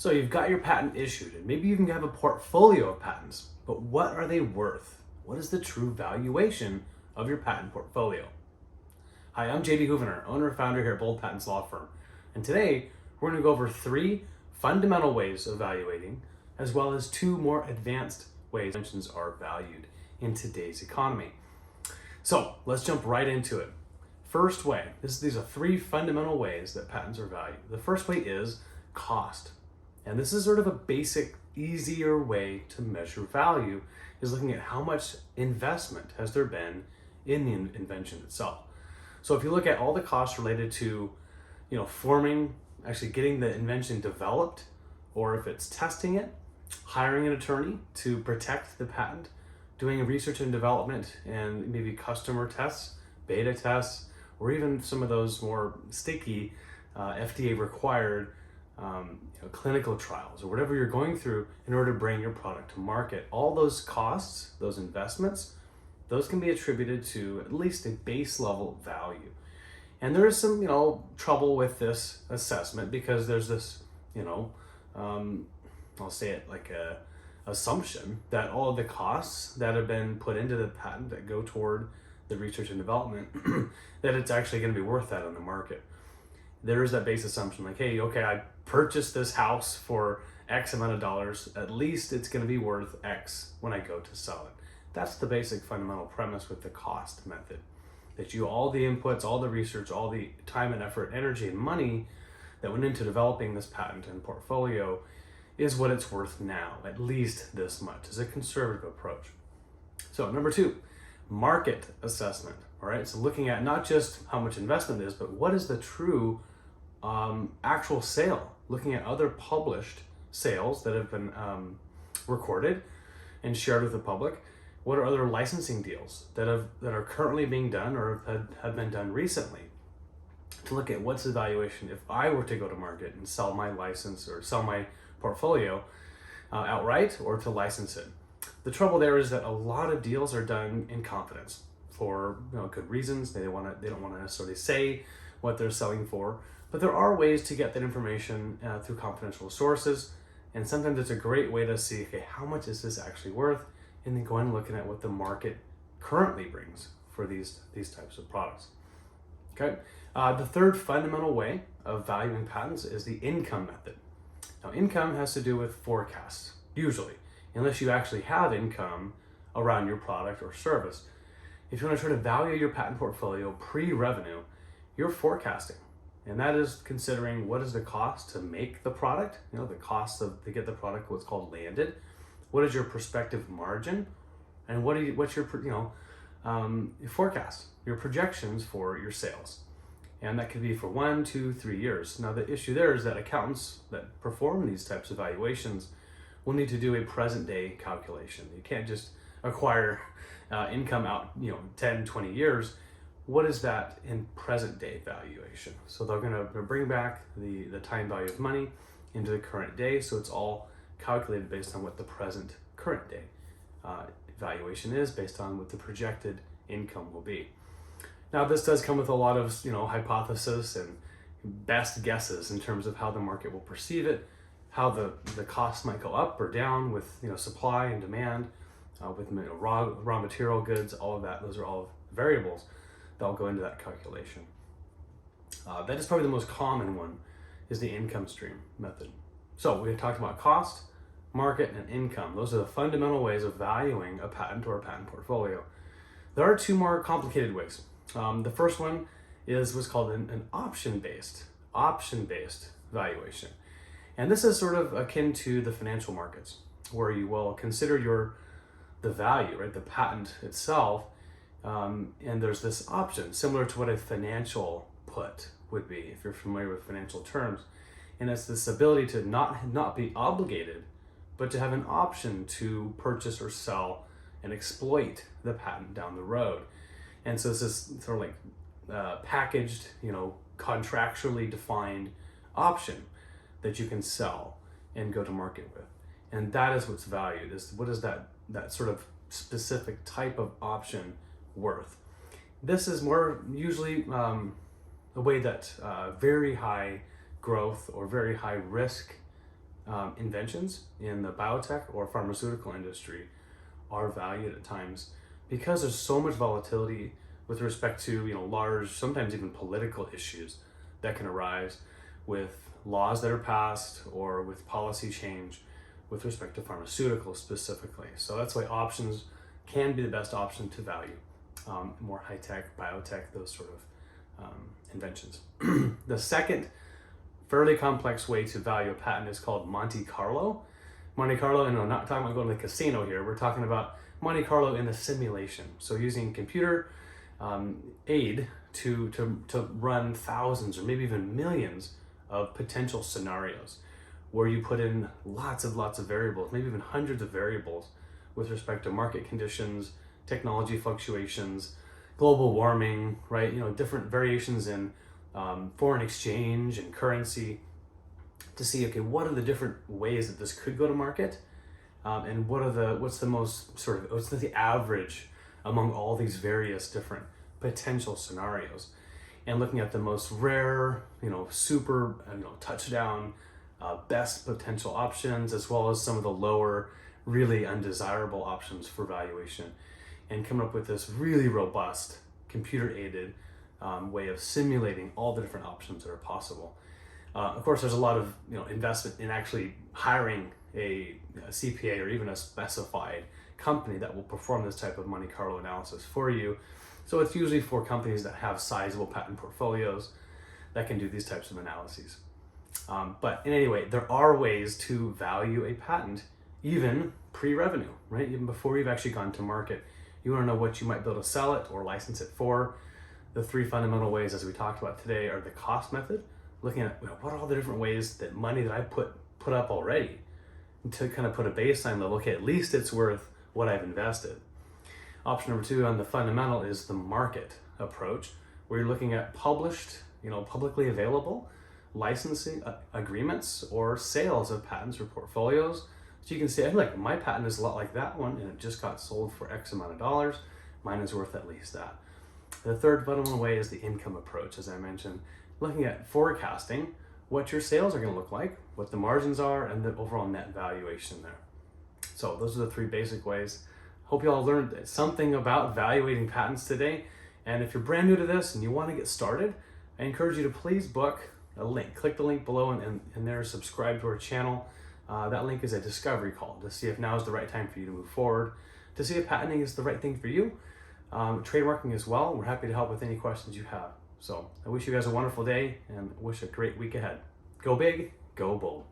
So you've got your patent issued, and maybe you even have a portfolio of patents, but what are they worth? What is the true valuation of your patent portfolio? Hi, I'm JD Hoovener, owner and founder here at Bold Patents Law Firm, and today we're going to go over 3 fundamental ways of valuating, as well as 2 more advanced ways inventions are valued in today's economy. So let's jump right into it. First way, these are 3 fundamental ways that patents are valued. The first way is cost. And this is sort of a basic, easier way to measure value, is looking at how much investment has there been in the invention itself. So if you look at all the costs related to, forming, actually getting the invention developed, or if it's testing it, hiring an attorney to protect the patent, doing research and development and maybe customer tests, beta tests, or even some of those more sticky FDA required clinical trials, or whatever you're going through in order to bring your product to market. All those costs, those investments, those can be attributed to at least a base level value. And there is some, trouble with this assessment because there's this, I'll say it like a assumption that all of the costs that have been put into the patent that go toward the research and development, that it's actually going to be worth that on the market. There is that base assumption like, hey, okay, I purchased this house for X amount of dollars, at least it's going to be worth X when I go to sell it. That's the basic fundamental premise with the cost method, that all the inputs, all the research, all the time and effort, energy and money that went into developing this patent and portfolio is what it's worth now, at least this much, is a conservative approach. So number 2, market assessment. All right, so looking at not just how much investment is, but what is the true actual sale, looking at other published sales that have been recorded and shared with the public. What are other licensing deals that are currently being done or have been done recently, to look at what's the valuation if I were to go to market and sell my license or sell my portfolio outright, or to license it. The trouble there is that a lot of deals are done in confidence for good reasons. They don't want to necessarily say what they're selling for, but there are ways to get that information through confidential sources, and sometimes it's a great way to see, okay, how much is this actually worth, and then go in and looking at what the market currently brings for these types of products. Okay, the third fundamental way of valuing patents is the income method. Now, income has to do with forecasts, usually, unless you actually have income around your product or service. If you want to try to value your patent portfolio pre-revenue, you're forecasting. And that is considering what is the cost to make the product, the cost to get the product, what's called landed. What is your prospective margin? And what's your forecast, your projections for your sales. And that could be for 1, 2, 3 years. Now, the issue there is that accountants that perform these types of valuations will need to do a present day calculation. You can't just acquire income out 10, 20 years. What is that in present day valuation? So they're going to bring back the time value of money into the current day, so it's all calculated based on what the present current day valuation is, based on what the projected income will be. Now, this does come with a lot of hypothesis and best guesses in terms of how the market will perceive it, how the costs might go up or down with supply and demand, with raw material goods, all of that. Those are all variables that will go into that calculation. That is probably the most common one, is the income stream method. So we talked about cost, market, and income. Those are the fundamental ways of valuing a patent or a patent portfolio. There are 2 more complicated ways. The first one is what's called an option-based valuation. And this is sort of akin to the financial markets, where you will consider the value, right, the patent itself, and there's this option, similar to what a financial put would be, if you're familiar with financial terms. And it's this ability to not be obligated, but to have an option to purchase or sell and exploit the patent down the road. And so this is sort of like packaged, contractually defined option that you can sell and go to market with. And that is what's valued, is what is that sort of specific type of option worth. This is more usually a way that very high growth or very high risk inventions in the biotech or pharmaceutical industry are valued at times because there's so much volatility with respect to large, sometimes even political issues that can arise with laws that are passed or with policy change with respect to pharmaceuticals specifically. So that's why options can be the best option to value more high-tech, biotech, those sort of inventions. The second fairly complex way to value a patent is called Monte Carlo. Monte Carlo, and I'm not talking about going to the casino here, we're talking about Monte Carlo in a simulation. So using computer aid to run thousands or maybe even millions of potential scenarios where you put in lots of variables, maybe even hundreds of variables with respect to market conditions, technology fluctuations, global warming, right? Different variations in foreign exchange and currency to see, okay, what are the different ways that this could go to market, and what's the average among all these various different potential scenarios, and looking at the most rare, super, touchdown, best potential options, as well as some of the lower, really undesirable options for valuation, and coming up with this really robust computer-aided way of simulating all the different options that are possible. Of course, there's a lot of investment in actually hiring a CPA or even a specified company that will perform this type of Monte Carlo analysis for you. So it's usually for companies that have sizable patent portfolios that can do these types of analyses. But in any way, there are ways to value a patent even pre-revenue, right? Even before you've actually gone to market. You want to know what you might be able to sell it or license it for. The three fundamental ways, as we talked about today, are the cost method, looking at what are all the different ways that money that I put up already to kind of put a baseline level. Okay, at least it's worth what I've invested. Option number two on the fundamental is the market approach, where you're looking at published, publicly available licensing agreements or sales of patents or portfolios. So you can say, like, my patent is a lot like that one and it just got sold for X amount of dollars. Mine is worth at least that. The third fundamental way is the income approach, as I mentioned, looking at forecasting what your sales are going to look like, what the margins are, and the overall net valuation there. So those are the three basic ways. Hope you all learned something about valuating patents today. And if you're brand new to this and you want to get started, I encourage you to please book a link. Click the link below and there, subscribe to our channel. That link is a discovery call to see if now is the right time for you to move forward, to see if patenting is the right thing for you. Trademarking as well. We're happy to help with any questions you have. So I wish you guys a wonderful day and wish a great week ahead. Go big, go bold.